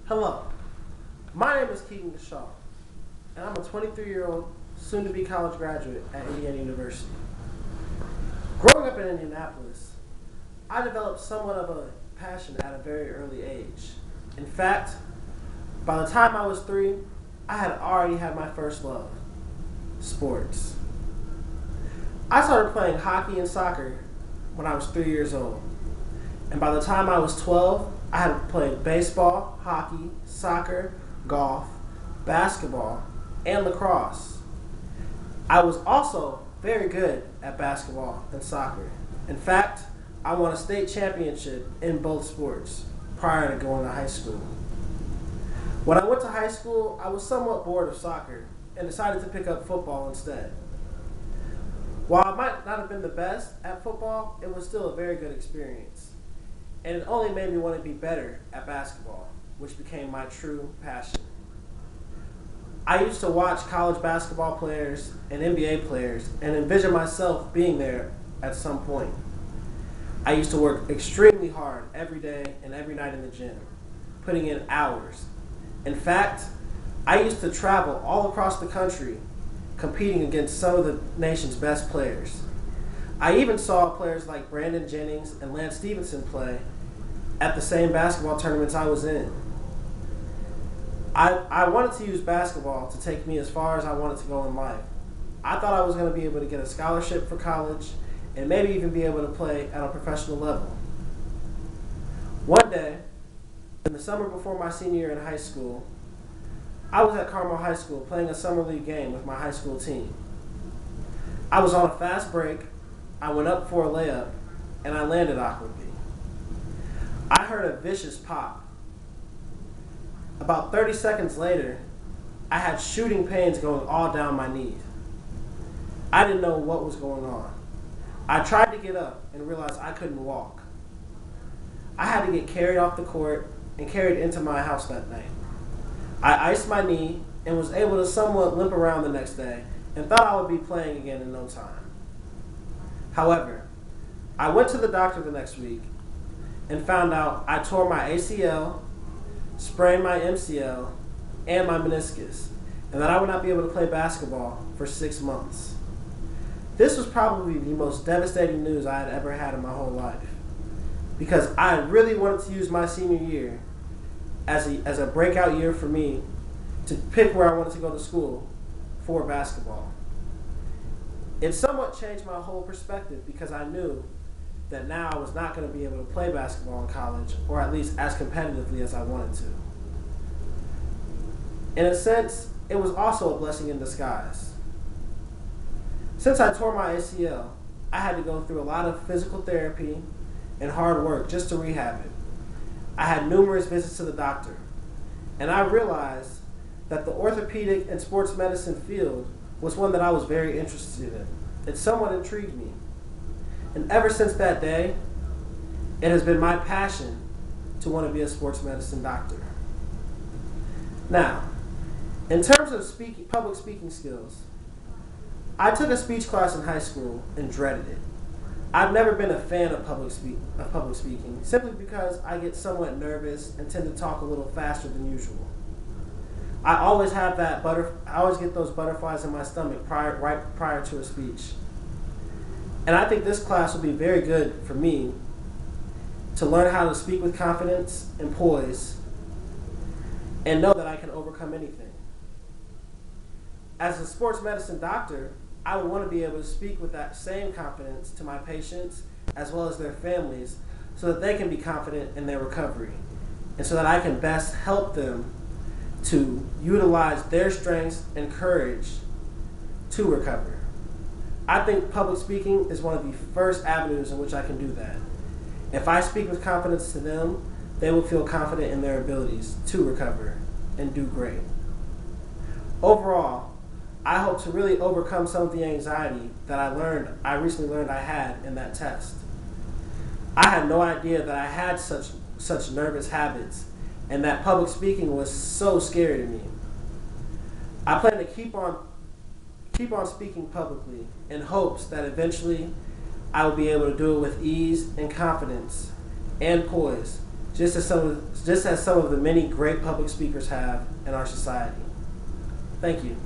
Hello, my name is Keegan Shaw, and I'm a 23-year-old, soon-to-be college graduate at Indiana University. Growing up in Indianapolis, I developed somewhat of a passion at a very early age. In fact, by the time I was 3, I had already had my first love, sports. I started playing hockey and soccer when I was 3 years old, and by the time I was 12, I had played baseball, hockey, soccer, golf, basketball, and lacrosse. I was also very good at basketball and soccer. In fact, I won a state championship in both sports prior to going to high school. When I went to high school, I was somewhat bored of soccer and decided to pick up football instead. While I might not have been the best at football, it was still a very good experience. And it only made me want to be better at basketball, which became my true passion. I used to watch college basketball players and NBA players and envision myself being there at some point. I used to work extremely hard every day and every night in the gym, putting in hours. In fact, I used to travel all across the country competing against some of the nation's best players. I even saw players like Brandon Jennings and Lance Stevenson play at the same basketball tournaments I was in. I wanted to use basketball to take me as far as I wanted to go in life. I thought I was going to be able to get a scholarship for college and maybe even be able to play at a professional level. One day, in the summer before my senior year in high school, I was at Carmel High School playing a summer league game with my high school team. I was on a fast break, I went up for a layup, and I landed awkwardly. I heard a vicious pop. About 30 seconds later, I had shooting pains going all down my knee. I didn't know what was going on. I tried to get up and realized I couldn't walk. I had to get carried off the court and carried into my house that night. I iced my knee and was able to somewhat limp around the next day and thought I would be playing again in no time. However, I went to the doctor the next week and found out I tore my ACL, sprained my MCL, and my meniscus, and that I would not be able to play basketball for 6 months. This was probably the most devastating news I had ever had in my whole life, because I really wanted to use my senior year as a breakout year for me to pick where I wanted to go to school for basketball. It somewhat changed my whole perspective because I knew that now I was not going to be able to play basketball in college, or at least as competitively as I wanted to. In a sense, it was also a blessing in disguise. Since I tore my ACL, I had to go through a lot of physical therapy and hard work just to rehab it. I had numerous visits to the doctor, and I realized that the orthopedic and sports medicine field was one that I was very interested in. It somewhat intrigued me. And ever since that day, it has been my passion to want to be a sports medicine doctor. Now, in terms of public speaking skills, I took a speech class in high school and dreaded it. I've never been a fan of public speaking, simply because I get somewhat nervous and tend to talk a little faster than usual. I always have I always get those butterflies in my stomach right prior to a speech. And I think this class will be very good for me to learn how to speak with confidence and poise and know that I can overcome anything. As a sports medicine doctor, I would want to be able to speak with that same confidence to my patients as well as their families so that they can be confident in their recovery and so that I can best help them to utilize their strengths and courage to recover. I think public speaking is one of the first avenues in which I can do that. If I speak with confidence to them, they will feel confident in their abilities to recover and do great. Overall, I hope to really overcome some of the anxiety that I recently learned I had in that test. I had no idea that I had such nervous habits and that public speaking was so scary to me. I plan to keep on speaking publicly in hopes that eventually I will be able to do it with ease and confidence and poise just as some of the many great public speakers have in our society. Thank you.